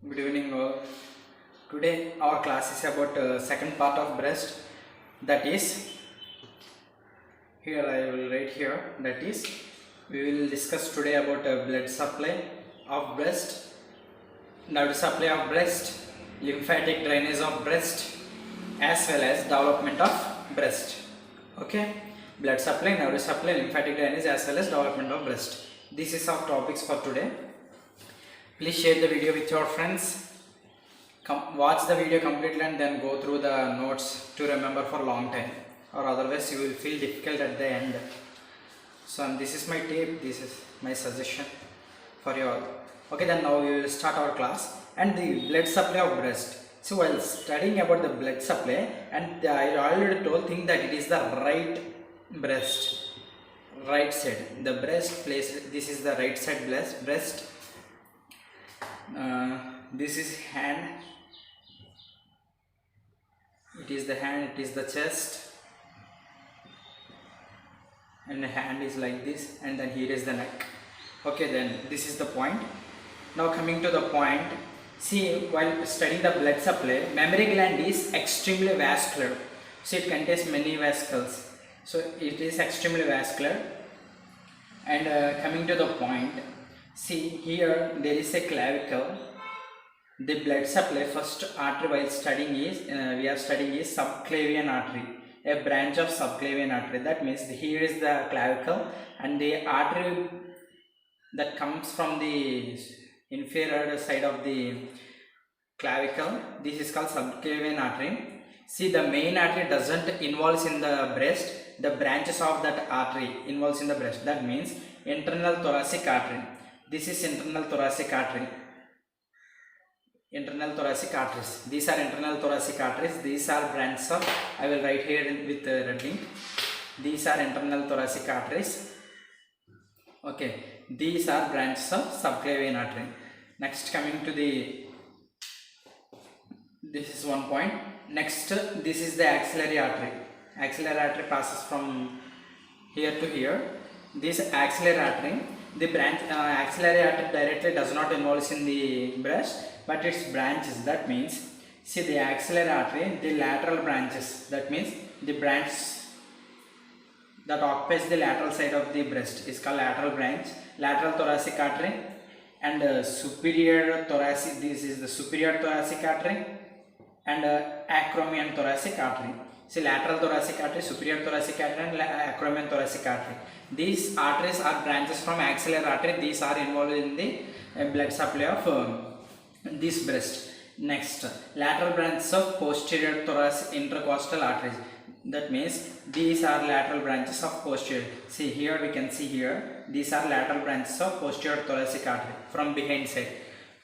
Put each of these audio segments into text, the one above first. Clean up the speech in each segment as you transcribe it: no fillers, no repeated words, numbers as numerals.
Good evening all. Today our class is about second part of breast, that is, here I will write here, that is, we will discuss today about blood supply of breast, nerve supply of breast, lymphatic drainage of breast, as well as development of breast. Okay, blood supply, nerve supply, lymphatic drainage, as well as development of breast. This is our topics for today. Please share the video with your friends. Watch the video completely and then go through the notes to remember for a long time, or otherwise you will feel difficult at the end. So this is my tip, this is my suggestion for you all. Okay, then now we will start our class. And the blood supply of breast. So while studying about the blood supply, and I already told thing that it is the right breast, right side, the breast place, this is the right side breast. This is hand, it is the hand, it is the chest, and the hand is like this, and then here is the neck. Okay, then this is the point. Now coming to the point, see, while studying the blood supply, mammary gland is extremely vascular. So it contains many vascles, so it is extremely vascular. And coming to the point, see here there is a clavicle. The blood supply, first artery while studying is, we are studying is subclavian artery, a branch of subclavian artery. That means here is the clavicle, and the artery that comes from the inferior side of the clavicle, this is called subclavian artery. See, the main artery doesn't involves in the breast, the branches of that artery involves in the breast. That means internal thoracic artery. This is internal thoracic artery. Internal thoracic arteries. These are internal thoracic arteries. These are branches of, I will write here with red ink. These are internal thoracic arteries. Okay, these are branches of subclavian artery. Next, coming to the, this is one point. Next, this is the axillary artery. Axillary artery passes from here to here. This axillary artery, the branch, axillary artery directly does not involve in the breast, but its branches. That means, see, the axillary artery, the lateral branches, that means the branch that occupies the lateral side of the breast is called lateral branch. Lateral thoracic artery and superior thoracic, this is the superior thoracic artery, and acromion thoracic artery. See, lateral thoracic artery, superior thoracic artery, and acromion thoracic artery. These arteries are branches from axillary artery. These are involved in the blood supply of this breast. Next, lateral branches of posterior thoracic intercostal arteries. That means these are lateral branches of posterior. See, here we can see here, these are lateral branches of posterior thoracic artery from behind side,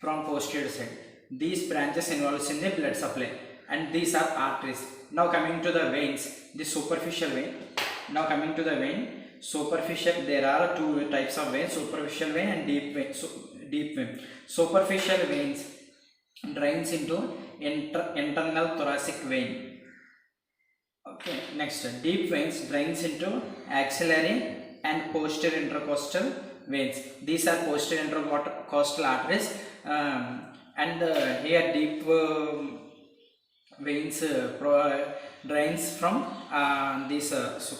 from posterior side. These branches involves in the blood supply, and these are arteries. Now coming to the veins, the superficial vein. Now coming to the vein, superficial, there are two types of veins, superficial vein and deep vein. So, deep vein. Superficial veins drains into internal thoracic vein. Okay, next, deep veins drains into axillary and posterior intercostal veins. These are posterior intercostal arteries, and here deep veins drains from this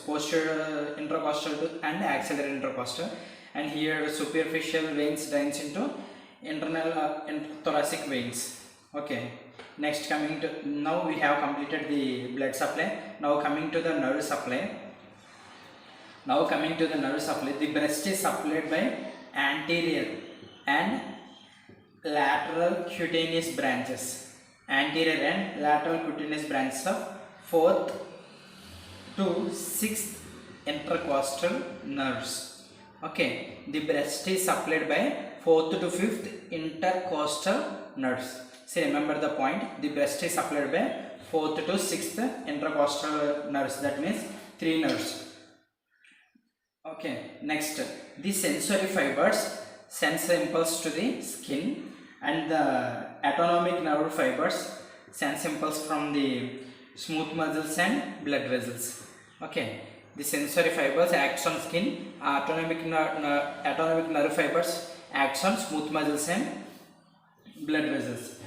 posterior intercostal and axillary intercostal, and here superficial veins drains into internal thoracic veins. Okay, next, coming to, now we have completed the blood supply. Now coming to the nerve supply. Now coming to the nerve supply, the breast is supplied by anterior and lateral cutaneous branches. Anterior and lateral cutaneous branches of 4th to 6th intercostal nerves. Okay, the breast is supplied by 4th to 5th intercostal nerves. See, remember the point, the breast is supplied by 4th to 6th intercostal nerves. That means 3 nerves. Okay, next, the sensory fibers sends impulse to the skin, and the autonomic nerve fibers sends impulse from the smooth muscles and blood vessels. Okay, the sensory fibers acts on skin, autonomic nerve fibers acts on smooth muscles and blood vessels.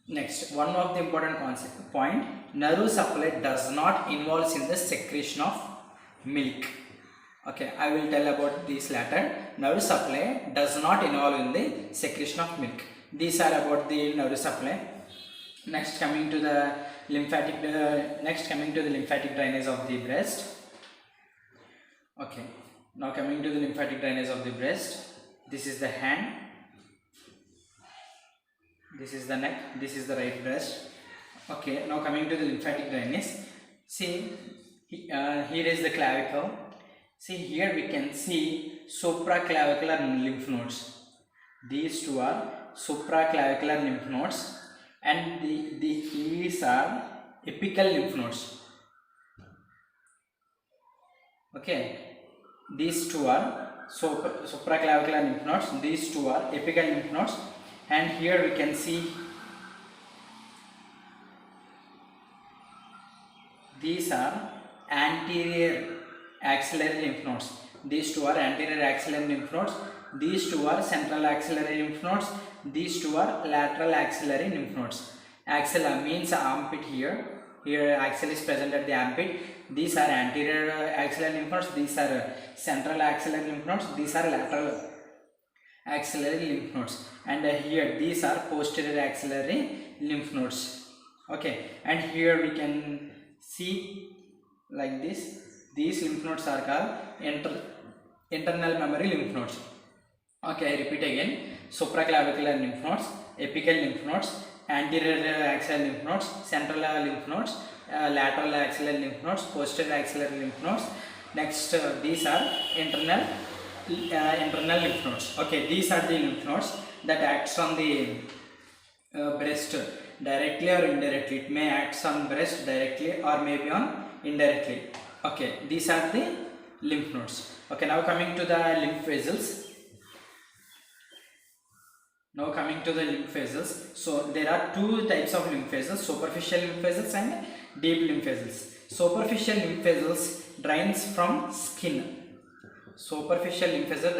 Next, one of the important concept point, nerve supply does not involve in the secretion of milk. Okay, I will tell about this later. Nerve supply does not involve in the secretion of milk. These are about the nerve supply. Next, coming to the lymphatic drainage of the breast. Okay, now coming to the lymphatic drainage of the breast. This is the hand, this is the neck, this is the right breast. Okay, now coming to the lymphatic drainage. See, here is the clavicle. See, here we can see supraclavicular lymph nodes. These two are supraclavicular lymph nodes, and these are apical lymph nodes. Okay, these two are supraclavicular lymph nodes, these two are apical lymph nodes, and here we can see these are anterior axillary lymph nodes. These two are anterior axillary lymph nodes, these two are central axillary lymph nodes, these two are lateral axillary lymph nodes. Axilla means armpit here. Here axilla is present at the armpit. These are anterior axillary lymph nodes, these are central axillary lymph nodes, these are lateral axillary lymph nodes, and here these are posterior axillary lymph nodes. Okay, and here we can see like this. These lymph nodes are called internal memory lymph nodes. Okay, I repeat again. Supraclavicular lymph nodes, apical lymph nodes, anterior axillary lymph nodes, central lymph nodes, lateral axillary lymph nodes, posterior axillary lymph nodes. Next, these are internal lymph nodes. Okay, these are the lymph nodes that acts on the breast directly or indirectly. It may act on breast directly or maybe on indirectly. Okay, these are the lymph nodes. Okay, now coming to the lymph vessels. Now coming to the lymph vessels. So there are two types of lymph vessels: superficial lymph vessels and deep lymph vessels. Superficial lymph vessels drains from skin. Superficial lymph vessel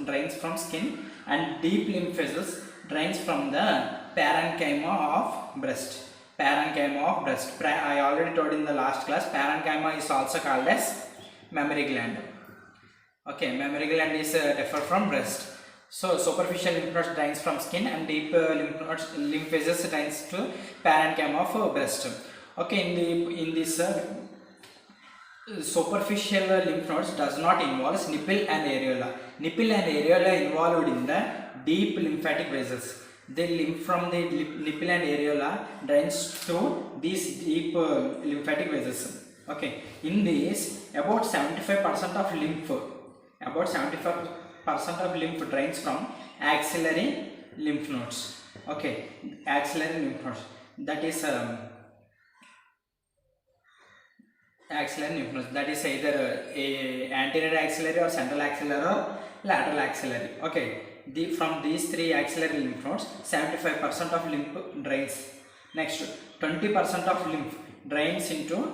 drains from skin, and deep lymph vessels drains from the parenchyma of breast. Parenchyma of breast. I already told in the last class, parenchyma is also called as mammary gland. Okay, mammary gland is different from breast. So superficial lymph nodes drains from skin, and deep lymph vessels drains to parenchyma of breast. Okay, in this superficial lymph nodes does not involve nipple and areola. Nipple and areola involved in the deep lymphatic vessels. The lymph from the nipple and areola drains through these deep lymphatic vessels. Okay, in this about 75% of lymph drains from axillary lymph nodes. Okay, axillary lymph nodes, that is axillary lymph nodes, that is either a anterior axillary or central axillary or lateral axillary. Okay, from these three axillary lymph nodes, 75% of lymph drains. Next, 20% of lymph drains into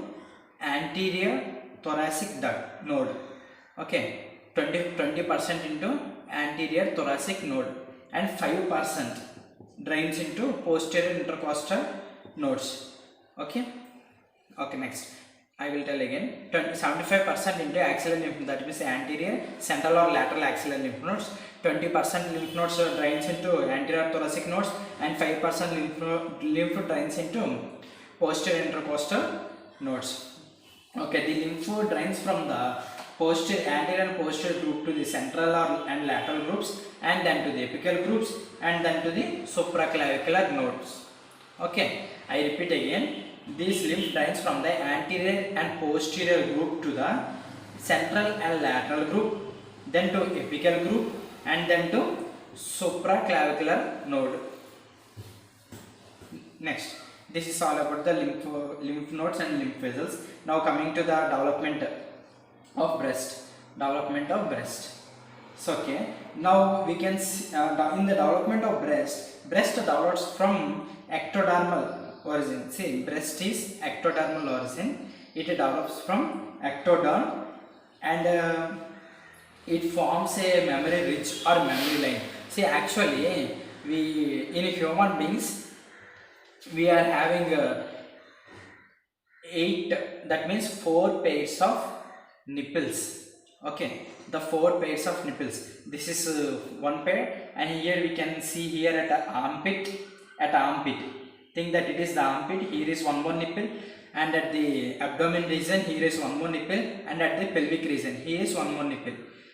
anterior thoracic duct node. Okay, 20% into anterior thoracic node, and 5% drains into posterior intercostal nodes. Okay, next I will tell again. 75% into axillary lymph node, that means anterior, central or lateral axillary lymph nodes. 20% lymph nodes drains into anterior thoracic nodes, and 5% lymph drains into posterior intercostal nodes. Okay, the lymph drains from the anterior and posterior group to the central and lateral groups, and then to the apical groups, and then to the supraclavicular nodes. Okay, I repeat again. This lymph drains from the anterior and posterior group to the central and lateral group, then to apical group, and then to supraclavicular node. Next, this is all about the lymph nodes and lymph vessels. Now coming to the development of breast. So okay, now we can see in the development of breast develops from ectodermal origin. See, breast is ectodermal origin. It develops from ectoderm, and it forms a mammary ridge or mammary line. See, actually we in human beings we are having 8, that means 4 pairs of nipples. Okay, the 4 pairs of nipples. This is one pair, and here we can see here at the armpit. Think that it is the armpit. Here is one more nipple, and at the abdomen region here is one more nipple, and at the pelvic region here is one more nipple,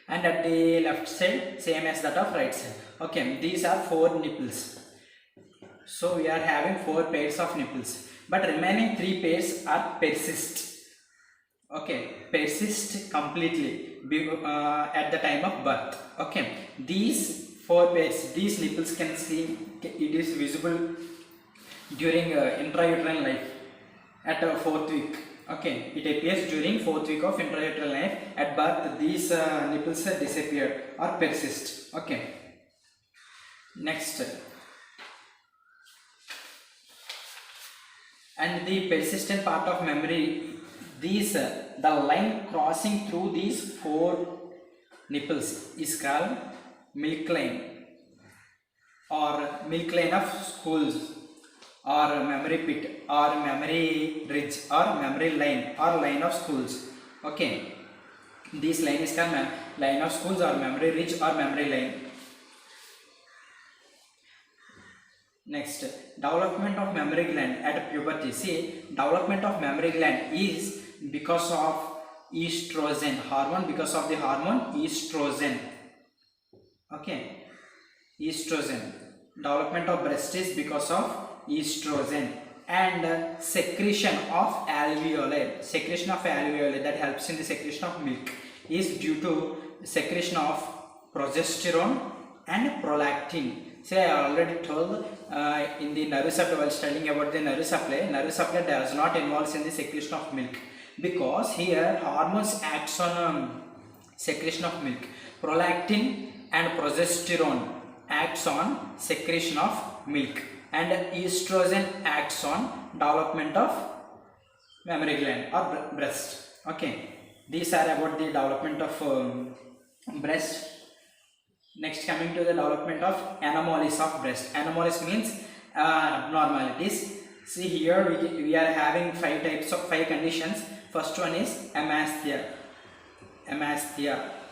and at the left side same as that of right side. Okay, these are 4 nipples. So we are having 4 pairs of nipples, but remaining 3 pairs are persist. Okay, persist completely at the time of birth. Okay, these 4 pairs, these nipples can see, it is visible during intrauterine life at 4th week. Okay, it appears during 4th week of intrauterine life. At birth these nipples disappear or persist. Okay, next, and the persistent part of memory, these the line crossing through these 4 nipples is called milk line, or milk line of schools, or memory pit, or memory ridge, or memory line, or line of schools. Okay, this line is called line of schools, or memory ridge, or memory line. Next, development of memory gland at puberty. See, development of memory gland is because of estrogen hormone, because of the hormone estrogen. Okay, estrogen. Development of breast is because of estrogen, and secretion of alveoli. Secretion of alveoli that helps in the secretion of milk is due to secretion of progesterone and prolactin. See, I already told in the nervous supply, while studying about the nervous supply does not involve in the secretion of milk, because here hormones acts on secretion of milk. Prolactin and progesterone acts on secretion of milk, and estrogen acts on development of mammary gland or breast. Okay, these are about the development of breast. Next, coming to the development of anomalies of breast. Anomalies means abnormalities. See, here we are having 5 conditions. First one is amasthia.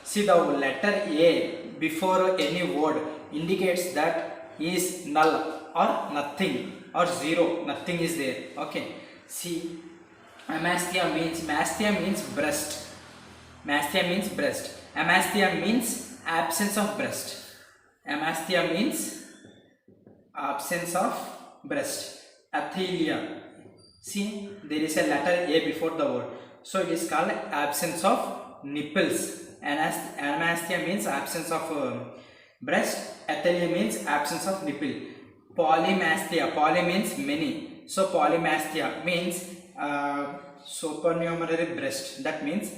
See, the letter A before any word indicates that is null or nothing or zero. Nothing is there. Okay. See, amasthia means breast. Amasthia means breast. Amasthia means absence of breast. Amasthia means absence of breast. Athelia. See, there is a letter A before the word, so it is called absence of nipples. Amasthia means absence of breast. Athelia means absence of nipple. Polymasthia. Poly means many, so polymasthia means supernumerary breast. That means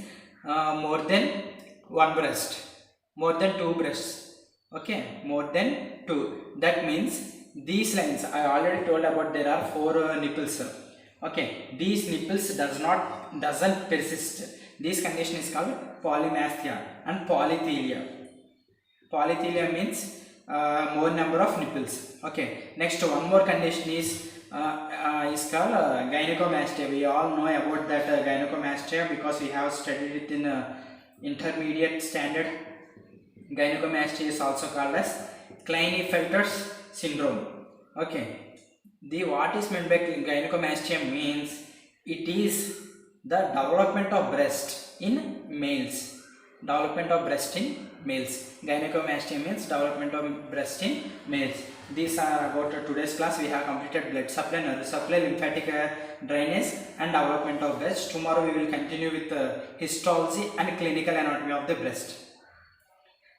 more than one breast, more than 2 breasts. Okay, more than 2. That means these lines I already told about, there are 4 nipples. Okay, these nipples doesn't persist. This condition is called polymasthia and polythelia. Polythelia means more number of nipples. Okay, next one more condition is called gynecomastia. We all know about that gynecomastia because we have studied it in intermediate standard. Gynecomastia is also called as Klinefelter's syndrome. Okay, what is meant by gynecomastia means it is the development of breast in males. Development of breast in males. Gynecomastia means development of breast in males. These are about today's class. We have completed blood supply, nerve supply, lymphatic drainage, and development of breast. Tomorrow we will continue with histology and clinical anatomy of the breast.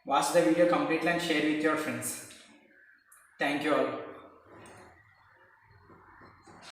Watch the video completely and share with your friends. Thank you all.